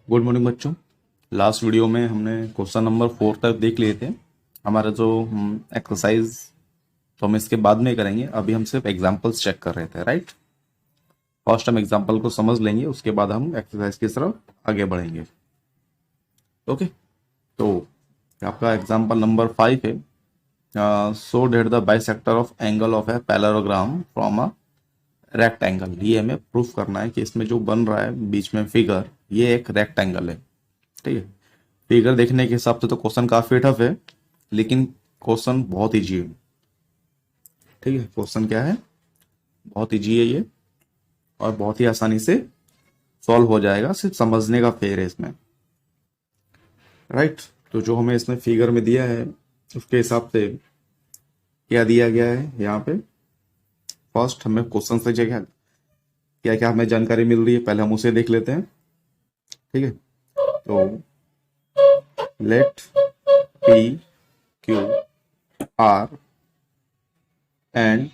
Good morning बच्चों। Last video में हमने क्वेश्चन नंबर 4 तक देख लिए थे। हमारा जो एक्सरसाइज तो हम इसके बाद में करेंगे। अभी हम सिर्फ एग्जांपल्स चेक कर रहे थे, राइट। फर्स्ट हम एग्जांपल को समझ लेंगे, उसके बाद हम एक्सरसाइज की तरफ आगे बढ़ेंगे। ओके, तो आपका एग्जांपल नंबर 5 है। So that the bisector of angle of a parallelogram from a rectangle. ये हमें प्रूफ करना है कि इसमें जो बन रहा है बीच में फिगर, ये एक रेक्टेंगल है। ठीक है, फिगर देखने के हिसाब से तो क्वेश्चन काफी टफ है, लेकिन क्वेश्चन बहुत इजी है। ठीक है, क्वेश्चन क्या है, बहुत इजी है ये, और बहुत ही आसानी से सॉल्व हो जाएगा। सिर्फ समझने का फेर है इसमें, राइट। तो जो हमें इसमें फिगर में दिया है उसके हिसाब से क्या दिया गया है यहाँ पे। फर्स्ट हमें क्वेश्चन से जगह क्या क्या हमें जानकारी मिल रही है, पहले हम उसे देख लेते हैं। ठीक है, तो let P Q R and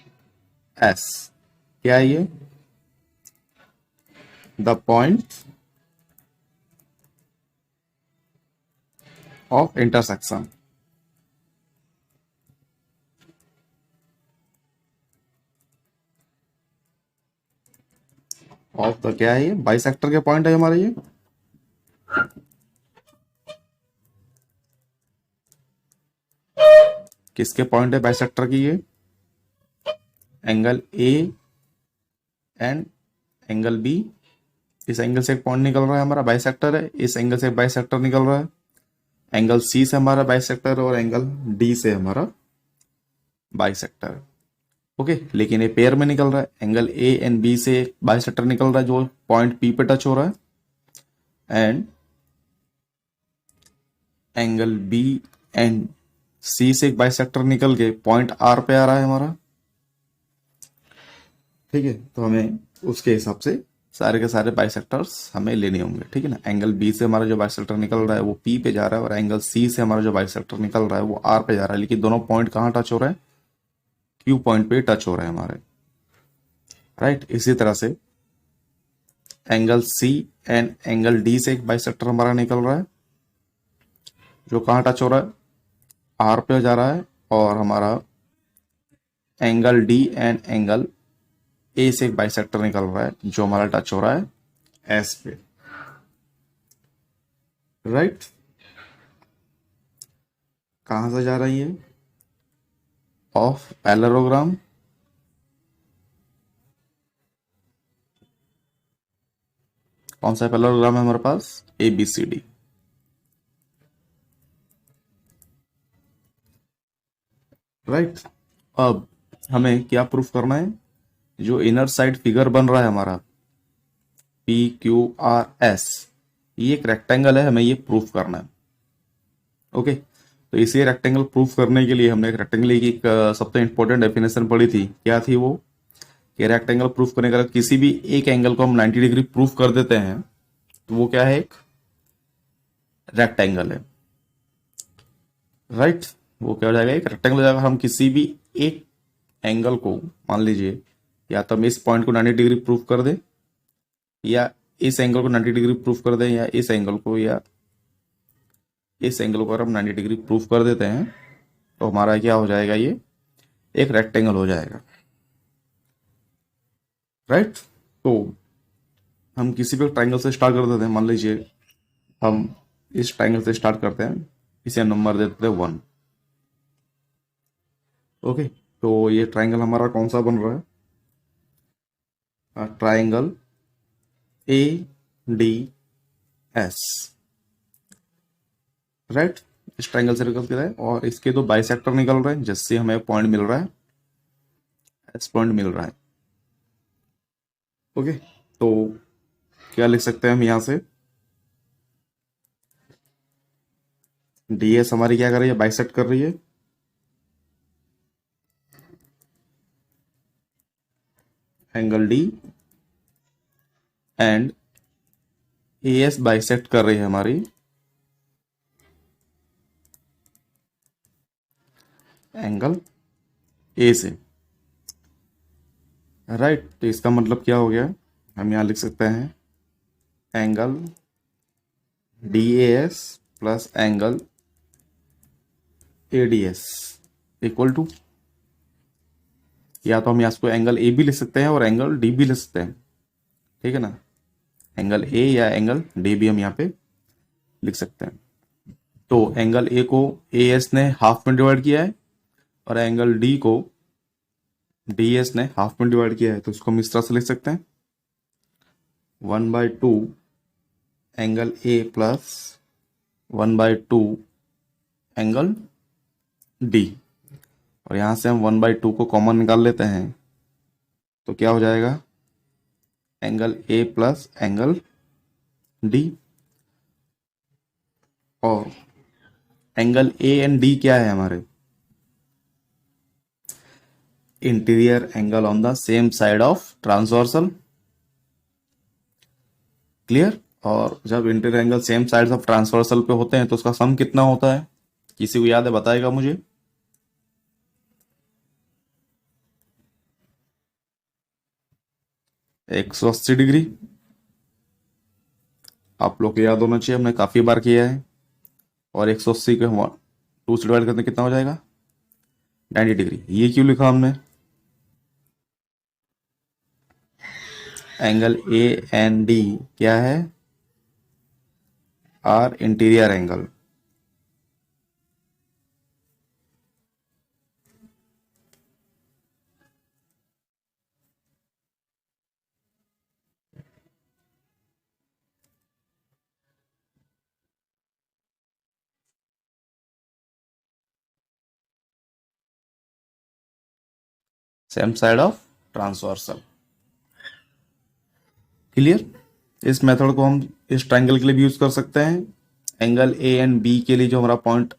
S, क्या है ये, the point of intersection of the, क्या है ये, बाइसेक्टर के पॉइंट है हमारे ये। किसके पॉइंट है बाइसेक्टर की ये, angle A and angle B. इस एंगल से एक पॉइंट निकल रहा है हमारा, बाइसेक्टर है। इस एंगल से एक बाइसेक्टर निकल रहा है, एंगल सी से हमारा बाइसेक्टर और एंगल डी से हमारा बाइसेक्टर। ओके, लेकिन ये पेयर में निकल रहा है। एंगल ए एंड बी से एक बाइसेक्टर निकल रहा है जो पॉइंट पी पे टच हो रहा है, एंड एंगल बी एंड सी से एक बाइसेक्टर निकल के पॉइंट आर पे आ रहा है हमारा। ठीक है, तो हमें उसके हिसाब से सारे के सारे बाइसेक्टर्स हमें लेने होंगे। ठीक है ना, एंगल बी से हमारा जो बाइसेक्टर निकल रहा है वो पी पे जा रहा है, और एंगल सी से हमारा जो बाइसेक्टर निकल रहा है वो आर पे जा रहा है। लेकिन दोनों पॉइंट कहाँ टच हो रहा है, क्यू पॉइंट पे टच हो रहे हैं हमारे, राइट। इसी तरह से angle C and angle D से एक बाइसेक्टर हमारा निकल रहा है जो कहाँ टच हो रहा है, आर पे जा रहा है, और हमारा angle D and angle A से एक बाइसेक्टर निकल रहा है जो हमारा टच हो रहा है एस पे, राइट। कहां से जा रही है, ऑफ पैरेललोग्राम कौन सा पैरेललोग्राम है हमारे पास, A B C D, right. अब हमें क्या प्रूफ करना है, जो इनर साइड फिगर बन रहा है हमारा पी क्यू आर एस, ये एक रेक्टेंगल है, हमें ये प्रूफ करना है। ओके, तो इसे रेक्टेंगल प्रूफ करने के लिए हमने एक रेक्टेंगल की एक सबसे इंपॉर्टेंट डेफिनेशन पढ़ी थी। क्या थी वो, कि रेक्टेंगल प्रूफ करने के लिए किसी भी एक एंगल को हम 90 डिग्री प्रूफ कर देते हैं तो वो क्या है, एक रेक्टेंगल है, राइट। वो क्या हो जाएगा, एक रेक्टेंगल हो जाएगा। हम किसी भी एक एंगल को, मान लीजिए या तो हम इस पॉइंट को 90 डिग्री प्रूफ कर दें, या इस एंगल को 90 डिग्री प्रूफ कर दें, या इस एंगल को, या इस एंगल को अगर हम 90 डिग्री प्रूफ कर देते हैं तो हमारा क्या हो जाएगा, ये एक रेक्टेंगल हो जाएगा, राइट। तो हम किसी भी ट्राइंगल से स्टार्ट कर देते हैं। मान लीजिए हम इस ट्राइंगल से स्टार्ट करते हैं, इसे नंबर देते हैं 1। ओके, तो ये ट्राइंगल हमारा कौन सा बन रहा है, triangle A D S, right. इस ट्राइंगल से निकल के रहा है, और इसके दो बाइसेक्टर निकल रहे हैं जिससे हमें पॉइंट मिल रहा है, एस पॉइंट मिल रहा है। ओके, तो क्या लिख सकते हैं हम यहां से, डी एस हमारी क्या कर रही है, बाइसेक्ट कर रही है angle D, and A S bisect कर रही है हमारी एंगल ए से, राइट। तो इसका मतलब क्या हो गया, हम यहां लिख सकते हैं angle DAS plus angle ADS equal to, या तो हम यहाँ इसको एंगल ए भी लिख सकते हैं और एंगल डी भी लिख सकते हैं, ठीक है ना। एंगल ए या एंगल डी भी हम यहाँ पे लिख सकते हैं। तो एंगल ए को AS ने हाफ में डिवाइड किया है और एंगल डी को DS ने हाफ में डिवाइड किया है, तो इसको हम इस तरह से लिख सकते हैं 1/2 angle A plus 1/2 angle D. और यहां से हम 1/2 को कॉमन निकाल लेते हैं, तो क्या हो जाएगा angle A plus angle D. और एंगल ए एंड डी क्या है हमारे, interior angle on the same side of transversal, clear. और जब interior angle same side of transversal पे होते हैं तो उसका सम कितना होता है, किसी को याद है बताएगा मुझे। एक 180 डिग्री, आप लोग को याद होना चाहिए, हमने काफी बार किया है। और 180 के 2 से डिवाइड करने कितना हो जाएगा 90 डिग्री। ये क्यों लिखा हमने, एंगल ए एंड डी क्या है, are interior angle. Same side of transversal, clear. इस मेथड को हम इस ट्रायंगल के लिए भी यूज कर सकते हैं। एंगल ए एंड बी के लिए जो हमारा पॉइंट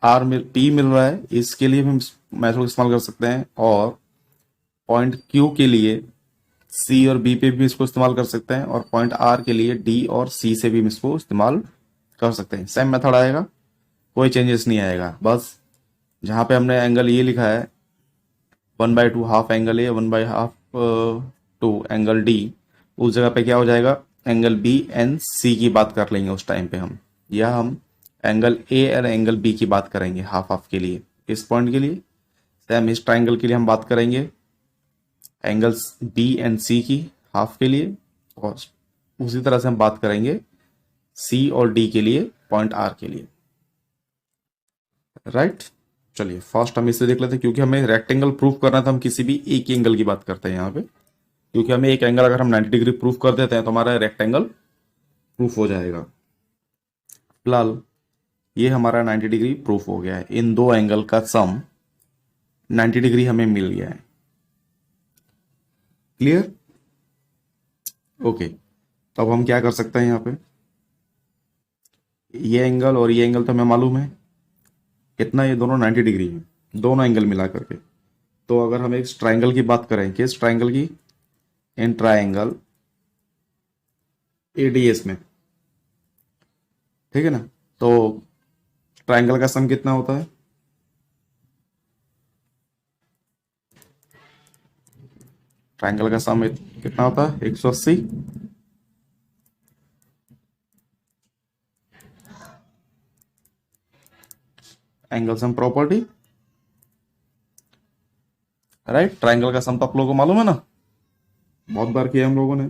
आर में पी मिल रहा है, इसके लिए भी हम मेथड इस्तेमाल कर सकते हैं। और पॉइंट क्यू के लिए सी और बी पे भी इसको इस्तेमाल कर सकते हैं। और पॉइंट आर के लिए डी और सी से भी हम इसको इस्तेमाल कर सकते हैं। सेम मेथड आएगा, कोई चेंजेस नहीं आएगा। बस जहां पे हमने एंगल ये लिखा है 1/2 half angle A 1/2 angle D, उस जगह पे क्या हो जाएगा एंगल बी एंड सी की बात कर लेंगे उस टाइम पे हम, या हम एंगल ए और एंगल बी की बात करेंगे हाफ हाफ के लिए। इस पॉइंट के लिए सेम, इस ट्राइंगल के लिए हम बात करेंगे एंगल्स बी एंड सी की हाफ के लिए। और उसी तरह से हम बात करेंगे सी और डी के लिए पॉइंट आर के लिए, राइट। चलिए फर्स्ट हम इसे देख लेते हैं, क्योंकि हमें रेक्टेंगल प्रूफ करना था, हम किसी भी एक एंगल की बात करते हैं यहाँ पे। क्योंकि हमें एक एंगल अगर हम 90 डिग्री प्रूफ कर देते हैं तो हमारा रेक्टेंगल प्रूफ हो जाएगा। फिलहाल ये हमारा 90 डिग्री प्रूफ हो गया है, इन दो एंगल का सम 90 डिग्री हमें मिल गया है, क्लियर। ओके, तो अब हम क्या कर सकते हैं यहाँ पे, ये एंगल और ये एंगल तो हमें मालूम है कितना, ये दोनों 90 डिग्री है, दोनों एंगल मिला करके। तो अगर हम एक ट्राइंगल की बात करें, किस ट्राइंगल की, इन ट्राइंगल ADS में, ठीक है ना। तो ट्राइंगल का सम कितना होता है, ट्राइंगल का सम कितना होता है 180 angle sum property, right. Triangle का सम तो आप लोगों को मालूम है ना, बहुत बार किया हम लोगों ने।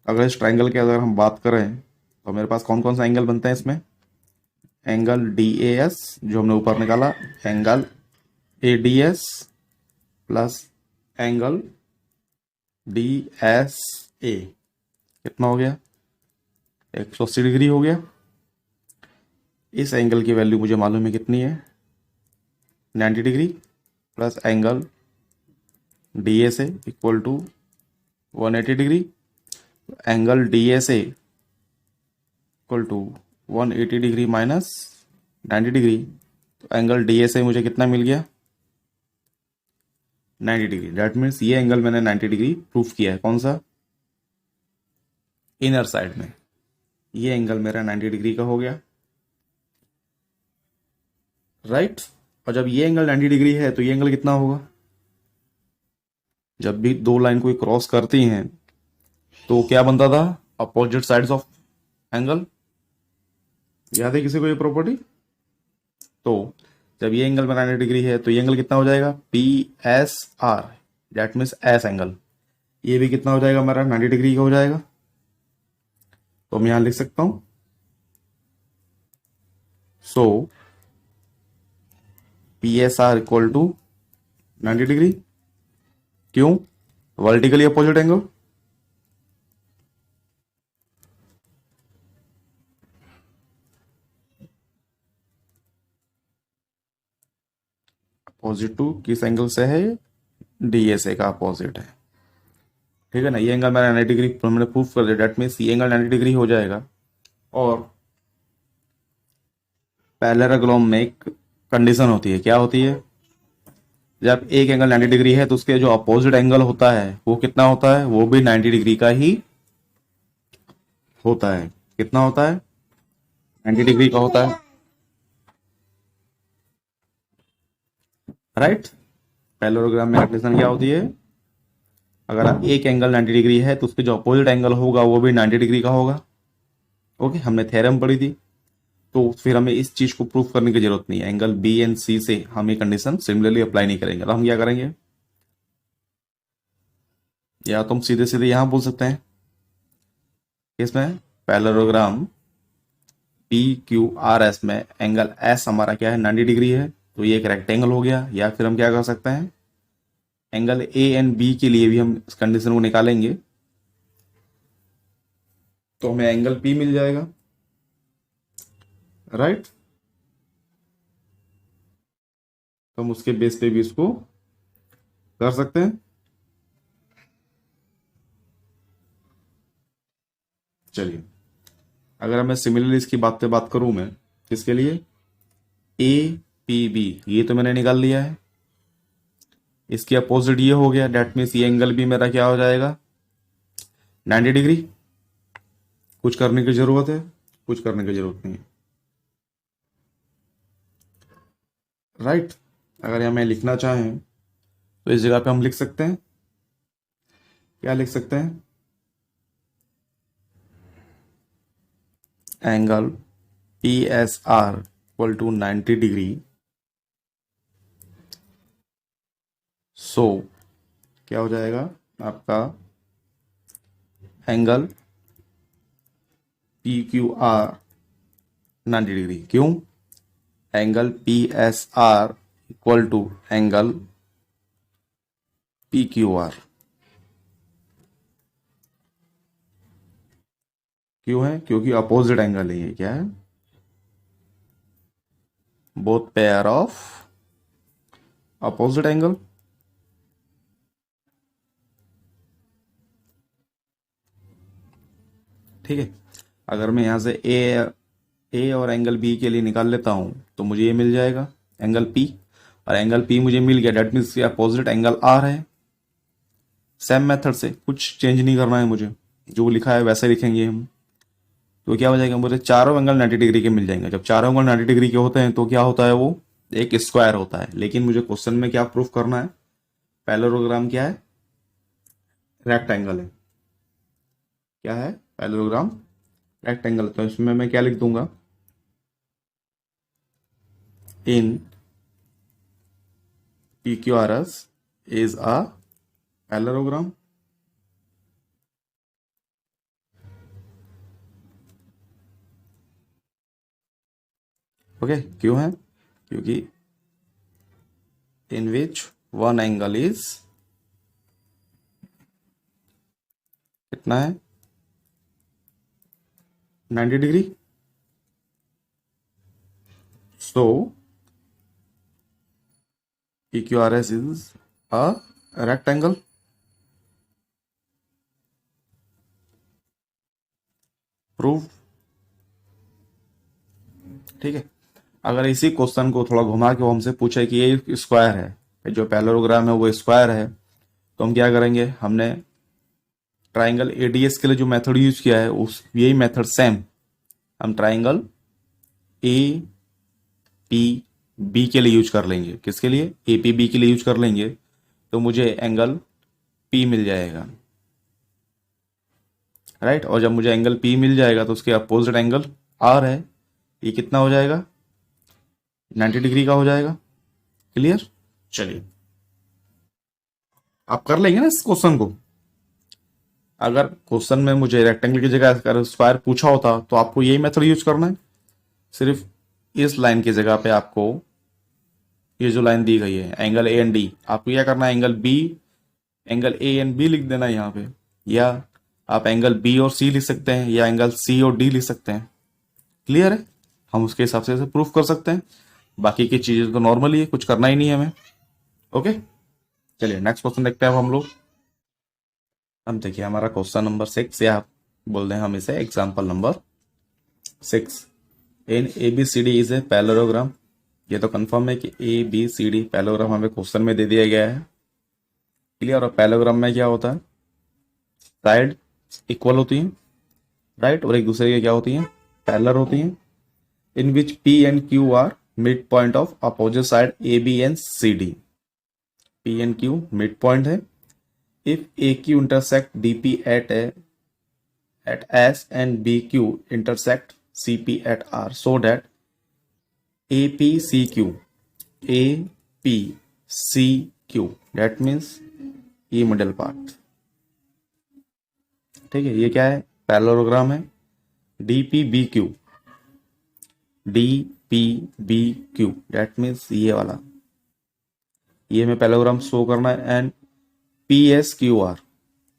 अगर इस ट्राइंगल की अगर हम बात करें तो मेरे पास कौन कौन सा एंगल बनते हैं इसमें, एंगल DAS जो हमने ऊपर निकाला, angle ADS plus angle DSA, कितना हो गया 180 डिग्री हो गया। इस एंगल की वैल्यू मुझे मालूम है कितनी है 90 degree, plus angle DSA equal to 180 degree, angle DSA equal to 180 degree minus 90 degree. तो एंगल DSA मुझे कितना मिल गया 90 डिग्री। दैट मीन्स ये एंगल मैंने 90 डिग्री प्रूफ किया है, कौन सा, इनर साइड में। ये एंगल मेरा 90 डिग्री का हो गया, राइट। और जब ये एंगल 90 डिग्री है तो ये एंगल कितना होगा, जब भी दो लाइन कोई क्रॉस करती हैं तो क्या बनता था, अपोजिट साइड्स ऑफ एंगल, याद है किसी को ये प्रॉपर्टी? तो जब ये एंगल में 90 डिग्री है तो ये एंगल कितना हो जाएगा, P S are, that means S angle. ये भी कितना हो जाएगा हमारा, 90 डिग्री का हो जाएगा। तो मैं यहां लिख सकता हूं, so P S R equal to 90 degree. क्यों? Vertically opposite angle. Opposite to किस एंगल से है? डीएसए का अपोजिट है, ठीक है ना। ये एंगल मेरा 90 डिग्री हमने प्रूफ कर दिया, डेट मीन्स ये एंगल 90 डिग्री हो जाएगा। और पैरेललोग्राम में एक कंडीशन होती है, क्या होती है? जब एक एंगल 90 डिग्री है तो उसके जो अपोजिट एंगल होता है वो कितना होता है, वो भी 90 डिग्री का ही होता है। कितना होता है? 90 डिग्री का होता है, राइट। पैरेललोग्राम में कंडीशन क्या होती है? अगर एक एंगल 90 डिग्री है तो उसके जो अपोजिट एंगल होगा वो भी 90 डिग्री का होगा। ओके, हमने थ्योरम पढ़ी थी, तो फिर हमें इस चीज को प्रूफ करने की जरूरत नहीं है। एंगल बी एंड सी से हम ये कंडीशन सिमिलरली अप्लाई नहीं करेंगे। तो हम क्या करेंगे, या तुम सीधे सीधे यहां बोल सकते हैं, इसमें parallelogram P Q R S में एंगल एस हमारा क्या है, 90 डिग्री है, तो ये एक रेक्टेंगल हो गया। या फिर हम क्या कर सकते हैं, एंगल ए एंड बी के लिए भी हम इस कंडीशन को निकालेंगे तो हमें एंगल पी मिल जाएगा, राइट। तो हम उसके बेस पे भी इसको कर सकते हैं। चलिए, अगर मैं सिमिलरली इसकी बात करूं, मैं किसके लिए, ए पी बी, ये तो मैंने निकाल लिया है। इसके अपोजिट ये हो गया, डेट मीन्स ये एंगल भी मेरा क्या हो जाएगा, 90 डिग्री। कुछ करने की जरूरत है? कुछ करने की जरूरत नहीं है, राइट। अगर यहां मैं लिखना चाहें तो इस जगह पे हम लिख सकते हैं, क्या लिख सकते हैं, angle P S R equal to 90 degree. So क्या हो जाएगा आपका, angle P Q R 90 degree. क्यों? Angle P S R equal to angle P Q R. क्यों है? क्योंकि अपोजिट एंगल है, ये क्या है, both pair of opposite angle. ठीक है। अगर मैं यहां से ए और एंगल बी के लिए निकाल लेता हूं तो मुझे ये मिल जाएगा एंगल पी, और एंगल पी मुझे मिल गया, that means opposite angle are है। सेम मेथड से कुछ चेंज नहीं करना है मुझे, जो लिखा है वैसे लिखेंगे हम। तो क्या हो जाएगा, मुझे चारों एंगल 90 डिग्री के मिल जाएंगे। जब चारों एंगल 90 डिग्री के होते हैं तो क्या होता है, वो एक स्क्वायर होता है। लेकिन मुझे क्वेश्चन में क्या प्रूफ करना है, पैरेललोग्राम क्या है, रेक्टेंगल है। क्या है? Parallelogram rectangle. तो इसमें मैं क्या लिख दूंगा, इन PQRS is a parallelogram। Okay, क्यों है? क्योंकि इन विच वन एंगल इज कितना है, 90 degree. So PQRS is a rectangle। Prove. ठीक है। अगर इसी क्वेश्चन को थोड़ा घुमा के वो हमसे पूछे कि ये स्क्वायर है, जो पैरेललोग्राम है वो स्क्वायर है, तो हम क्या करेंगे, हमने ट्राइंगल एडीएस के लिए जो मेथड यूज किया है उस यही मेथड सेम हम ट्राइंगल ए पी बी के लिए यूज कर लेंगे। किसके लिए? ए पी बी के लिए यूज कर लेंगे, तो मुझे एंगल पी मिल जाएगा, राइट। और जब मुझे एंगल पी मिल जाएगा तो उसके अपोजिट एंगल आर है। ये कितना हो जाएगा, 90 डिग्री का हो जाएगा। क्लियर, चलिए आप कर लेंगे ना इस क्वेश्चन को। अगर क्वेश्चन में मुझे रेक्टेंगल की जगह अगर स्क्वायर पूछा होता तो आपको यही मेथड यूज करना है। सिर्फ इस लाइन की जगह पे आपको ये जो लाइन दी गई है एंगल ए एंड डी, आपको क्या करना है, एंगल ए एंड बी लिख देना है यहाँ पे, या आप एंगल बी और सी लिख सकते हैं, या एंगल सी और डी लिख सकते हैं। क्लियर है, हम उसके हिसाब से प्रूफ कर सकते हैं। बाकी की चीजें तो नॉर्मली है, कुछ करना ही नहीं है हमें। ओके, चलिए नेक्स्ट क्वेश्चन देखते हैं अब हम लोग। हम देखिए हमारा क्वेश्चन नंबर 6, या बोल दें हम इसे example number 6। In A B C D is a parallelogram. ये तो कंफर्म है कि A B C D parallelogram हमें क्वेश्चन में दे दिया गया है। क्लियर, और पैरेललोग्राम में क्या होता है, साइड इक्वल होती हैं, राइट, और एक दूसरे के क्या होती हैं, पैरेलल होती हैं। In which P and Q are midpoint of opposite side A B and C D. P and Q mid point है। If A Q intersect D P at S and B Q intersect C P at R, so that A P C Q, A P C Q, that means ये middle part. ठीक है, ये क्या है, parallelogram है। D P B Q, D P B Q, that means ये वाला, ये हमें पैरेललोग्राम शो करना है। And P S Q are,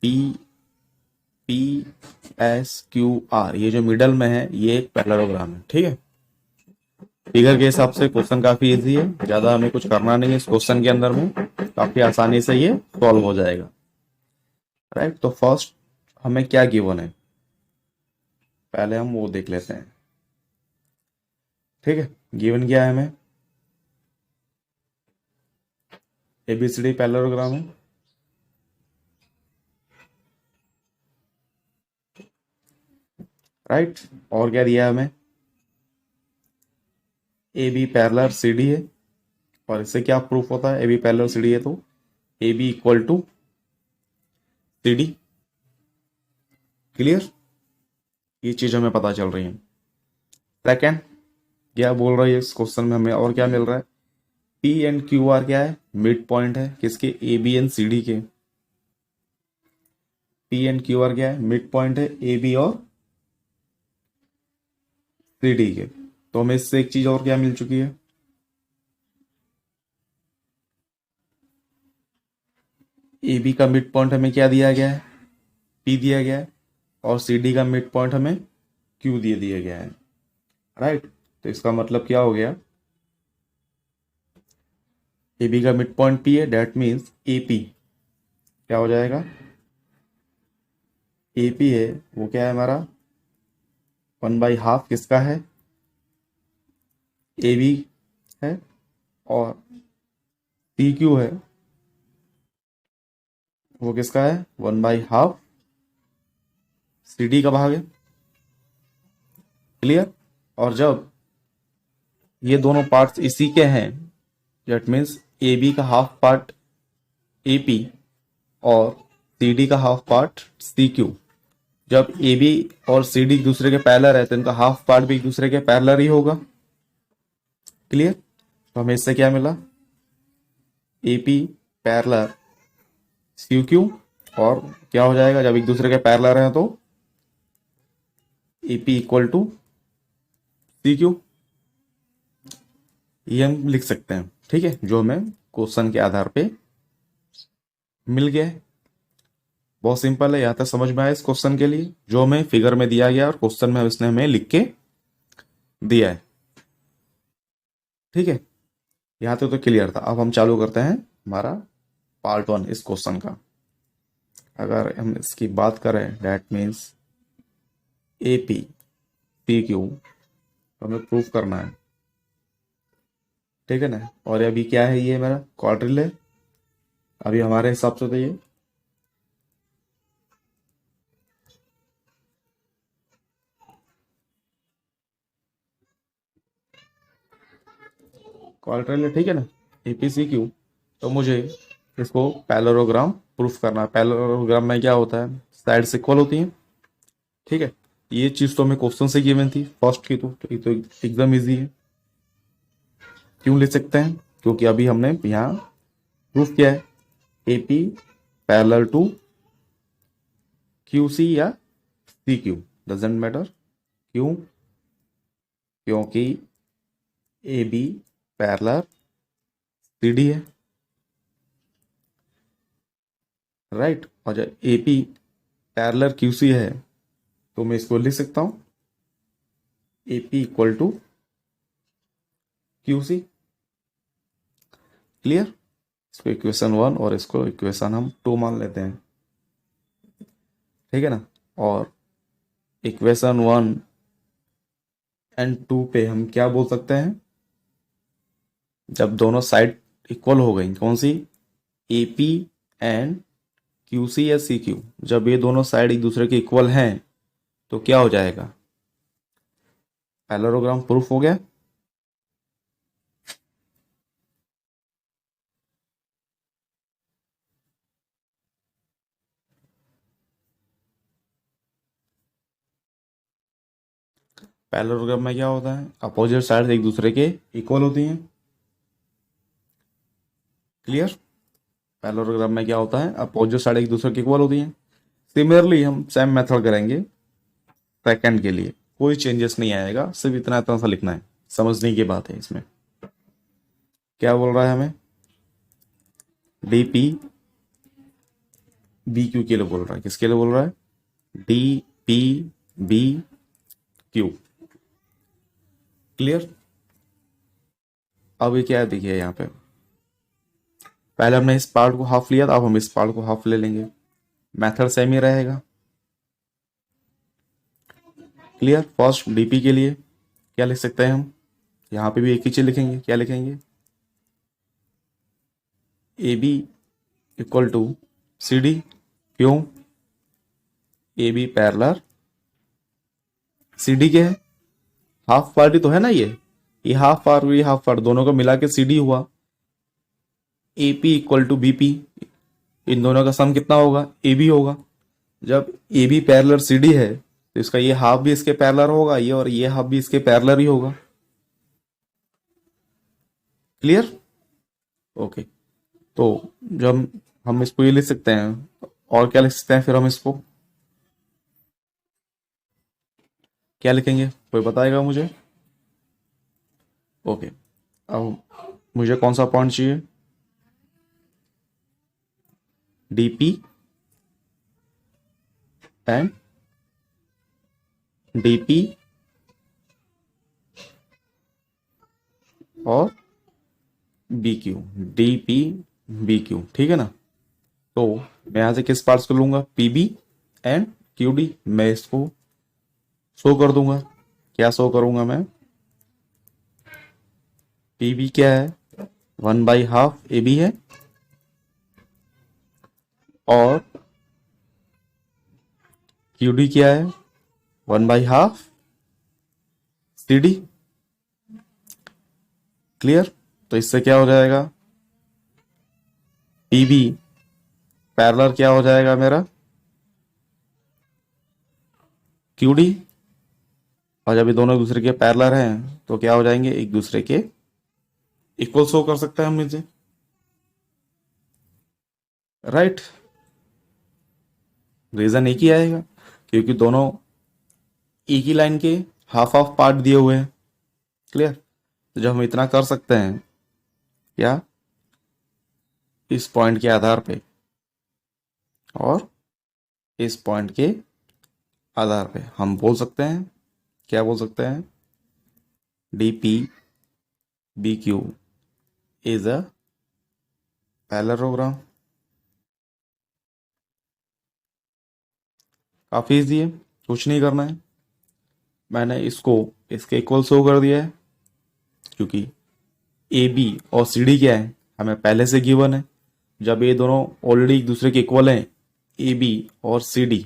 P S Q are, ये जो मिडल में है ये एक पैरेललोग्राम है। ठीक है, फिगर के हिसाब से क्वेश्चन काफी इजी है, ज्यादा हमें कुछ करना नहीं है इस क्वेश्चन के अंदर में, काफी आसानी से ये सॉल्व हो जाएगा। राइट, तो फर्स्ट हमें क्या गिवन है, पहले हम वो देख लेते हैं। ठीक है, गिवन क्या है हमें, एबीसीडी पैरेललोग्राम है। राइट, और क्या दिया है हमें, A B parallel C D है। और इससे क्या प्रूफ होता है, A B parallel C D है तो A B equal to C D. Clear, ये चीज हमें पता चल रही है। सेकेंड क्या बोल रही है इस क्वेश्चन में हमें, और क्या मिल रहा है, पी एंड क्यू आर क्या है, मिड पॉइंट है किसके, A B and C D के। पी एंड क्यू आर क्या है, मिड पॉइंट है ए बी और सी डी के। तो हमें इससे एक चीज और क्या मिल चुकी है, ए बी का मिड पॉइंट हमें क्या दिया गया है, पी दिया गया है, और सी डी का मिड पॉइंट हमें क्यू दिया गया है। राइट, तो इसका मतलब क्या हो गया, ए बी का मिड पॉइंट पी है, डेट मीन्स ए पी क्या हो जाएगा, ए पी है वो क्या है हमारा 1/2 किसका है, ए बी है, और सी क्यू है वो किसका है 1/2 सी डी का भाग है। क्लियर, और जब ये दोनों पार्ट्स इसी के हैं, दैट मीन्स ए बी का हाफ पार्ट ए पी और सी डी का हाफ पार्ट सी क्यू, जब ए बी और सी डी एक दूसरे के पैरेलल है तो इनका हाफ पार्ट भी एक दूसरे के पैरेलल ही होगा। क्लियर, तो हमें इससे क्या मिला, A P parallel C Q, और क्या हो जाएगा जब एक दूसरे के पैरेलल हैं तो A P equal to C Q, ये हम लिख सकते हैं। ठीक है, जो हमें क्वेश्चन के आधार पे मिल गया है। बहुत सिंपल है, यहां तक समझ में आया इस क्वेश्चन के लिए, जो हमें फिगर में दिया गया और क्वेश्चन में इसने हमें लिख के दिया है। ठीक है, यहां तक तो क्लियर था। अब हम चालू करते हैं हमारा पार्ट 1 इस क्वेश्चन का। अगर हम इसकी बात करें, that means A P P Q, तो हमें प्रूफ करना है। ठीक है ना, और अभी क्या है, ये मेरा क्वाड्रिल है अभी हमारे हिसाब से, तो ये क्वाड्रिल है। ठीक है ना, एपीसी क्यू, तो मुझे इसको पैरेललोग्राम प्रूफ करना है। पैरेललोग्राम में क्या होता है, साइड्स इक्वल होती हैं। ठीक है, ये चीज तो हमें क्वेश्चन से गिवन थी फर्स्ट की, तो ये तो एकदम इजी है। क्यों ले सकते हैं? क्योंकि अभी हमने यहाँ प्रूफ किया है एपी पैरेलल टू क्यूसी या सी क्यू, डजेंट मैटर। क्यों? क्योंकि A B parallel C D है, राइट। और जब A P parallel Q C है तो मैं इसको लिख सकता हूं A P equal to Q C. Clear? इसको इक्वेशन 1 और इसको इक्वेशन हम 2 मान लेते हैं, ठीक है ना। और इक्वेशन 1 एंड 2 पे हम क्या बोल सकते हैं? जब दोनों साइड इक्वल हो गई, कौन सी? A P and Q C या सी क्यू, जब ये दोनों साइड एक दूसरे के इक्वल हैं तो क्या हो जाएगा? पैरेललोग्राम प्रूफ हो गया। पैरेललोग्राम में क्या होता है? अपोजिट साइड एक दूसरे के इक्वल होती हैं। क्लियर? पैरेललोग्राम में क्या होता है? अपोजिट साइड एक दूसरे के इक्वल होती हैं। सिमिलरली हम सेम मेथड करेंगे सेकंड के लिए, कोई चेंजेस नहीं आएगा, सिर्फ इतना इतना सा लिखना है, समझने की बात है। इसमें क्या बोल रहा है हमें? डी पी बी क्यू के लिए बोल रहा है। किसके लिए बोल रहा है? D P B Q. Clear? अब ये क्या है देखिए, यहाँ पे पहले हमने इस पार्ट को हाफ लिया था, अब हम इस पार्ट को हाफ ले लेंगे, मेथड सेम ही रहेगा। क्लियर? फर्स्ट डीपी के लिए क्या लिख सकते हैं हम? यहां पे भी एक ही चीज लिखेंगे। क्या लिखेंगे? A B equal to C D. क्यों? A B parallel C D के है, हाफ पार्ट ही तो है ना ये हाफ पार्ट, ये हाफ पार्ट, दोनों को मिला के सी डी हुआ। A P equal to B P, इन दोनों का सम कितना होगा? ए बी होगा। जब A B parallel C D है तो इसका ये हाफ भी इसके पैरेलल होगा, ये और ये हाफ भी इसके पैरेलल ही होगा। क्लियर? ओके। तो जब हम इसको ये लिख सकते हैं, और क्या लिख सकते हैं फिर हम इसको? क्या लिखेंगे? कोई बताएगा मुझे? ओके। अब मुझे कौन सा पॉइंट चाहिए? डीपी एंड डीपी और B Q, DP B Q, ठीक है ना। तो मैं यहां से किस पार्ट्स को लूंगा? PB and Q D. मैं इसको शो कर दूंगा। क्या शो करूंगा मैं? पीबी क्या है? 1/2 ए बी है, और क्यू डी क्या है? 1/2 सी डी। क्लियर? तो इससे क्या हो जाएगा? पीबी पैरेलल क्या हो जाएगा मेरा? Q D. और जब ये दोनों एक दूसरे के पैरेलल हैं तो क्या हो जाएंगे? एक दूसरे के इक्वल शो कर सकते हैं हम इसे, राइट। रीजन एक ही आएगा, क्योंकि दोनों एक ही लाइन के हाफ हाफ पार्ट दिए हुए हैं। क्लियर? तो जब हम इतना कर सकते हैं, क्या? इस पॉइंट के आधार पे और इस पॉइंट के आधार पे हम बोल सकते हैं, क्या बोल सकते हैं? D P B Q is a parallelogram. काफी इजी है, कुछ नहीं करना है। मैंने इसको इसके इक्वल शो कर दिया है, क्योंकि ए बी और सी डी क्या है? हमें पहले से गिवन है। जब ये दोनों ऑलरेडी एक दूसरे के इक्वल हैं, ए बी और सी डी,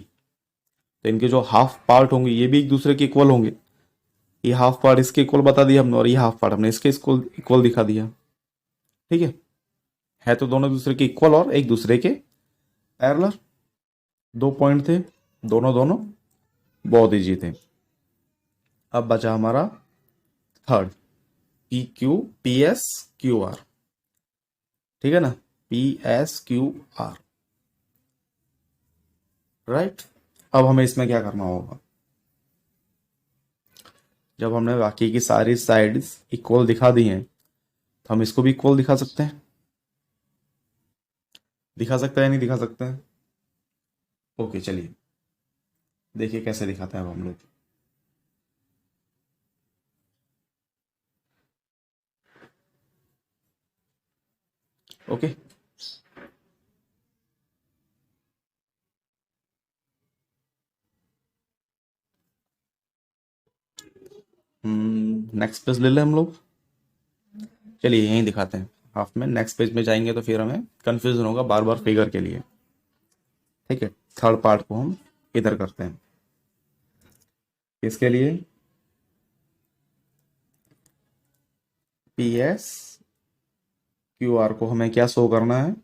तो इनके जो हाफ पार्ट होंगे ये भी एक दूसरे के इक्वल होंगे। ये हाफ पार्ट इसके इक्वल बता दिया हमने, और ये हाफ पार्ट हमने इसके इक्वल दिखा दिया। ठीक है तो दोनों दूसरे के इक्वल और एक दूसरे के पैरेलल। 2 पॉइंट थे, दोनों दोनों बहुत इजी थे। अब बचा हमारा third, P S Q are. ठीक है ना, PSQR, राइट। अब हमें इसमें क्या करना होगा, जब हमने बाकी की सारी साइड्स इक्वल दिखा दी हैं तो हम इसको भी इक्वल दिखा सकते हैं। दिखा सकते हैं, नहीं दिखा सकते हैं? ओके चलिए देखिए कैसे दिखाते हैं अब हम लोग। ओके, नेक्स्ट पेज ले लें हम लोग। चलिए यहीं दिखाते हैं हाफ में, नेक्स्ट पेज में जाएंगे तो फिर हमें कंफ्यूजन होगा बार बार फिगर के लिए। ठीक है, थर्ड पार्ट को हम इधर करते हैं। इसके लिए PSQR को हमें क्या शो करना है,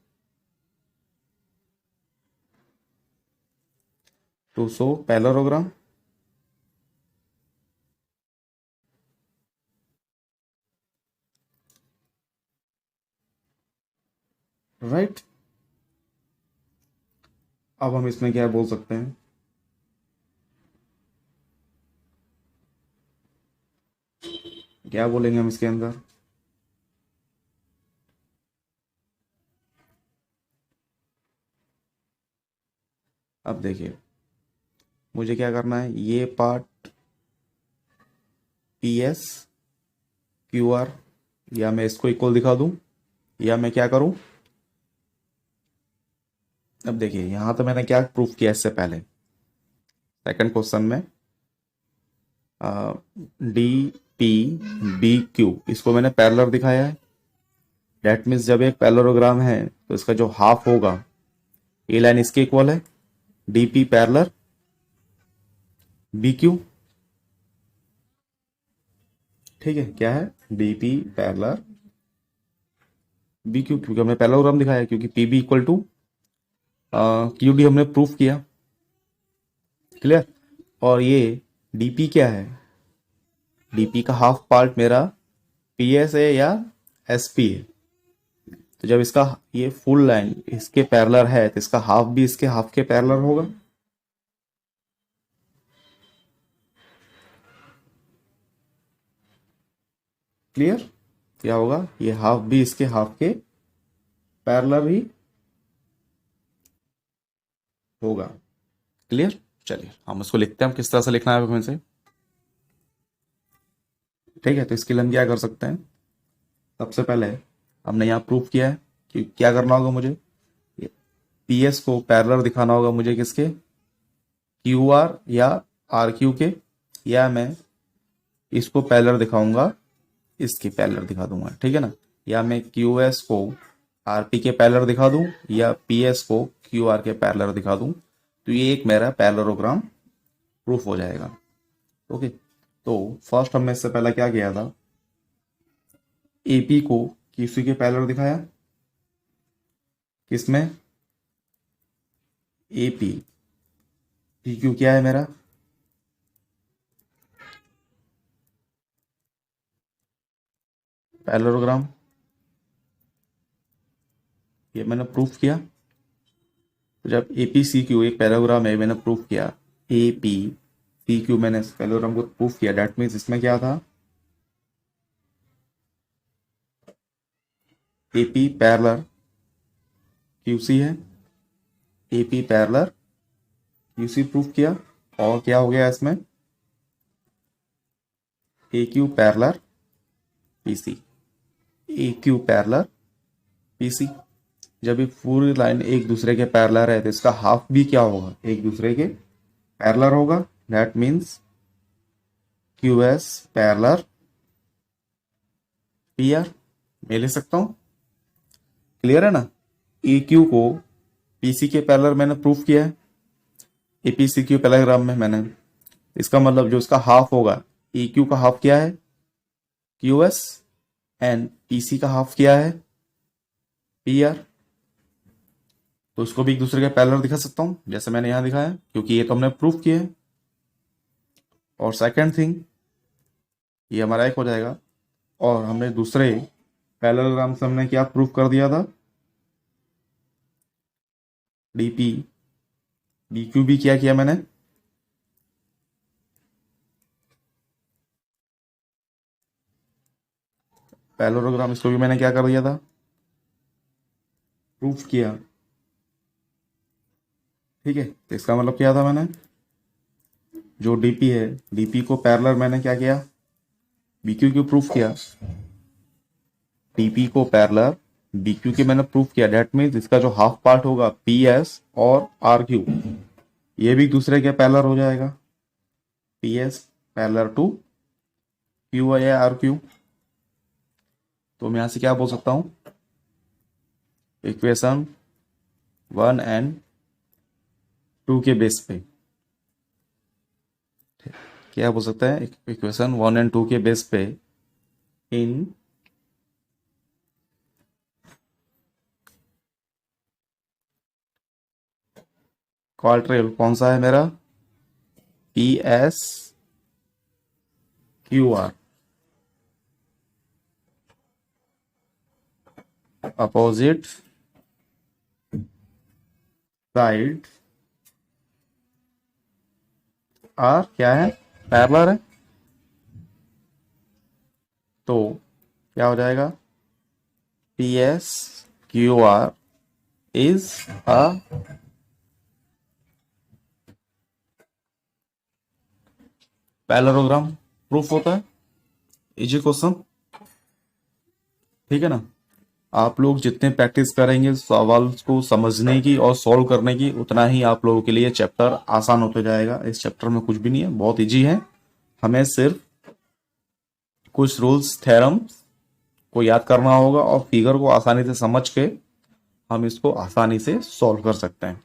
टू शो पैरेललोग्राम। राइट। अब हम इसमें क्या बोल सकते हैं, क्या बोलेंगे हम इसके अंदर, अब देखिए मुझे क्या करना है, ये पार्ट PSQR, या मैं इसको इक्वल दिखा दूं, या मैं क्या करूं। अब देखिए यहां तो मैंने क्या प्रूफ किया इससे पहले, सेकंड क्वेश्चन में DPBQ इसको मैंने पैरेलल दिखाया है। डेट मीन्स जब एक पैरेललोग्राम है तो इसका जो हाफ होगा, ये लाइन इसके इक्वल है, DP पैरेलल BQ। ठीक है, क्या है, DP पैरेलल BQ, क्योंकि हमने पैरेललोग्राम दिखाया, क्योंकि PB इक्वल टू QD हमने प्रूफ किया। क्लियर। और ये DP क्या है, DP का हाफ पार्ट मेरा PS है या SP है। तो जब इसका ये फुल लाइन इसके पैरेलल है तो इसका हाफ भी इसके हाफ के पैरेलल होगा। क्लियर। क्या होगा, ये हाफ भी इसके हाफ के पैरेलल ही होगा। क्लियर। चलिए हम उसको लिखते हैं, हम किस तरह से लिखना है हमें से। ठीक है, तो इसके लिए हम क्या कर सकते हैं, सबसे पहले हमने यहाँ प्रूफ किया है कि क्या करना होगा मुझे, PS को पैरेलल दिखाना होगा मुझे किसके, QR या RQ के, या मैं इसको पैरेलल दिखाऊंगा, इसकी पैरेलल दिखा दूंगा। ठीक है ना, या मैं QS को RP के पैरेलल दिखा दूं, या PS को QR के पैरेलल दिखा दूं, तो ये एक मेरा पैरेललोग्राम प्रूफ हो जाएगा। ओके, तो फर्स्ट हमने इससे पहले क्या किया था, AP को QC के पैरेलल दिखाया, किसमें, AP, PQ क्या है मेरा, पैरेललोग्राम, ये मैंने प्रूफ किया। तो जब APCQ एक पैरेललोग्राम है, मैंने प्रूफ किया, APCQ मैंने इस पैरेललोग्राम को प्रूफ किया, डेट मीन्स इसमें क्या था, AP पैरेलल QC है, AP पैरेलल QC प्रूफ किया, और क्या हो गया इसमें, AQ parallel PC, AQ parallel PC। जब ये पूरी लाइन एक दूसरे के पैरेलल है तो इसका हाफ भी क्या होगा, एक दूसरे के पैरेलल होगा। That means QS parallel PR, मैं ले सकता हूं। क्लियर है ना। EQ को PC के पैरेलल मैंने प्रूफ किया है, APCQ पैरेललोग्राम में मैंने, इसका मतलब जो इसका हाफ होगा, EQ का हाफ क्या है, QS, एंड PC का हाफ क्या है, PR। तो इसको भी एक दूसरे के पैरेलल दिखा सकता हूं, जैसे मैंने यहां दिखाया, क्योंकि ये तो हमने प्रूफ किया है। और सेकंड थिंग, ये हमारा एक हो जाएगा। और हमने दूसरे पैरेललोग्राम से हमने क्या प्रूफ कर दिया था, डीपी डीक्यू भी क्या किया मैंने, पैरेललोग्राम इसको भी मैंने क्या कर दिया था, प्रूफ किया। ठीक है, तो इसका मतलब क्या था, मैंने जो डीपी है, डीपी को पैरेलल मैंने क्या किया, बीक्यू क्यू प्रूफ किया। डीपी को पैरेलल बीक्यू के मैंने प्रूफ किया। डेट मीन्स इसका जो हाफ पार्ट होगा पी एस और आर क्यू, ये भी दूसरे के पैरेलल हो जाएगा। P S parallel to Q या आर क्यू। तो मैं यहां से क्या बोल सकता हूं, इक्वेशन 1 एंड 2 के बेस पे क्या बोल सकता है, इक्वेशन 1 एंड 2 के बेस पे इन क्वाड्रेल कौन सा है मेरा, P S Q R, opposite side are क्या है, पैरेलल है। तो क्या हो जाएगा, P S Q R is a parallelogram. Proof होता है, इजी क्वेश्चन। ठीक है ना। आप लोग जितने प्रैक्टिस करेंगे सवाल को समझने की और सॉल्व करने की, उतना ही आप लोगों के लिए चैप्टर आसान होता जाएगा। इस चैप्टर में कुछ भी नहीं है, बहुत इजी है। हमें सिर्फ कुछ रूल्स थ्योरम्स को याद करना होगा और फिगर को आसानी से समझ के हम इसको आसानी से सॉल्व कर सकते हैं।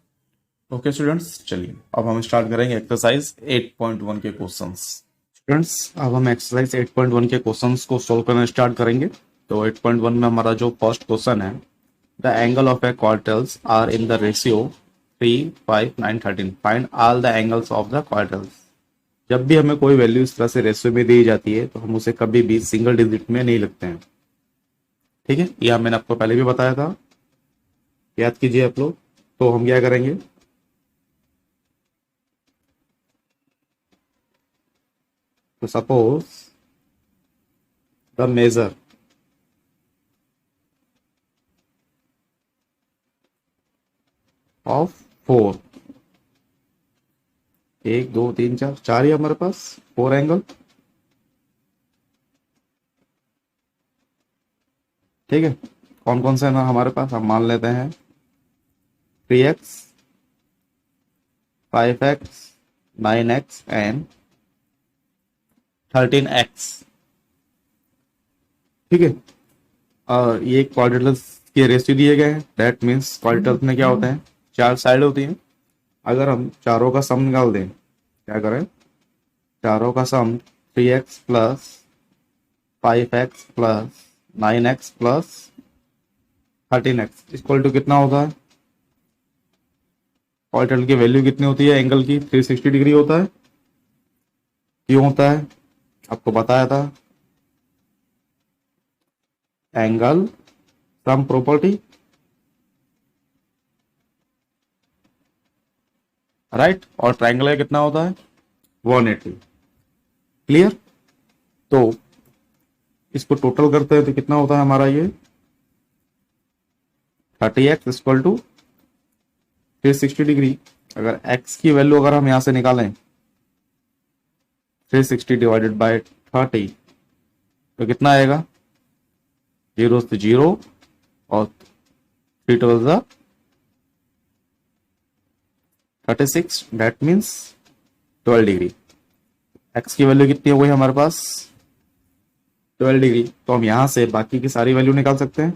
ओके स्टूडेंट्स, चलिए अब हम स्टार्ट करेंगे एक्सरसाइज 8.1 के क्वेश्चंस। स्टूडेंट्स, अब हम एक्सरसाइज 8.1 के क्वेश्चंस को सॉल्व करना स्टार्ट करेंगे। तो 8.1 में हमारा जो फर्स्ट क्वेश्चन है, the angle of a quadrilaterals are in the ratio 3, 5, 9, 13, find all the angles of the quadrilaterals. जब भी हमें कोई वैल्यू इस तरह से रेशियो में दी जाती है तो हम उसे कभी भी सिंगल डिजिट में नहीं लिखते हैं। ठीक है, यह मैंने आपको पहले भी बताया था, याद कीजिए आप लोग। तो हम क्या करेंगे, तो सपोज द मेजर ऑफ 4, 1 2 3 4 4 ही हमारे पास 4 एंगल। ठीक है, कौन कौन से है ना हमारे पास, हम मान लेते हैं 3x, 5x, 9x and 13x। ठीक है, और ये क्वाड्रेटर्स के रेशियो दिए गए हैं। दैट मीन्स क्वाड्रेटर्स में क्या होते हैं, 4 साइड होती हैं। अगर हम चारों का सम निकाल दें, क्या करें, चारों का sum 3x plus 5x plus 9x plus 13x equal to कितना होता है, क्वाड्रेटर की वैल्यू कितनी होती है, एंगल की 360 डिग्री होता है। क्यों होता है, आपको बताया था, एंगल सम प्रॉपर्टी, राइट। और ट्रायंगल का कितना होता है, 180। क्लियर। तो इसको टोटल करते हैं तो कितना होता है हमारा ये 30x इक्वल टू 360 डिग्री। अगर x की वैल्यू अगर हम यहां से निकालें 360 डिवाइडेड बाय 30 तो कितना आएगा, 0 से 0 और 3 12 36, दैट मीन्स 12 डिग्री। x की वैल्यू कितनी हो गई हमारे पास, 12 डिग्री। तो हम यहां से बाकी की सारी वैल्यू निकाल सकते हैं।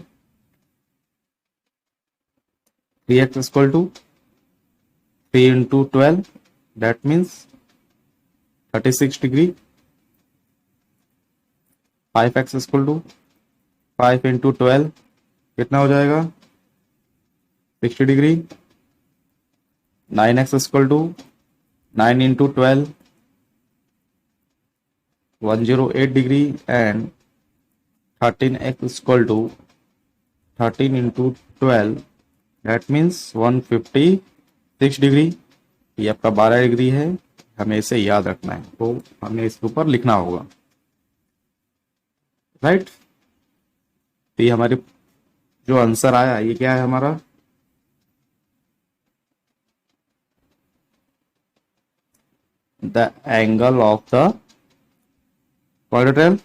3x equal to 3 into 12, that means 36 degree. 5x equal to 5 into 12 कितना हो जाएगा, 60 degree. 9x equal to 9 into 12 108 degree and 13x equal to 13 into 12, that means 156 degree. ये आपका 12 डिग्री है, हमें इसे याद रखना है, तो हमें इसके ऊपर लिखना होगा, राइट। तो ये हमारी जो आंसर आया ये क्या है हमारा, the angle of the quadrilateral.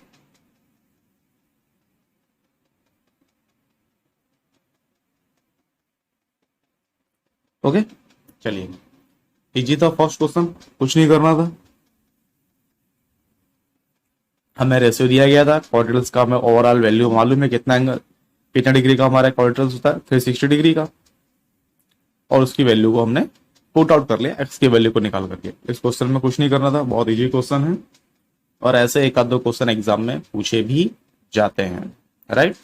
Okay, चलिए, इजी था फर्स्ट क्वेश्चन, कुछ नहीं करना था। हमें रेशियो दिया गया था क्वाड्रिलेटरल्स का, हमें ओवरऑल वैल्यू मालूम है कितना एंगल, कितना डिग्री का हमारा क्वाड्रिलेटरल्स होता है, 360 डिग्री का, और उसकी वैल्यू को हमने पुट आउट कर लिया एक्स की वैल्यू को निकाल करके। इस क्वेश्चन में कुछ नहीं करना था, बहुत इजी क्वेश्चन है, और ऐसे एक आध दो क्वेश्चन एग्जाम में पूछे भी जाते हैं, राइट।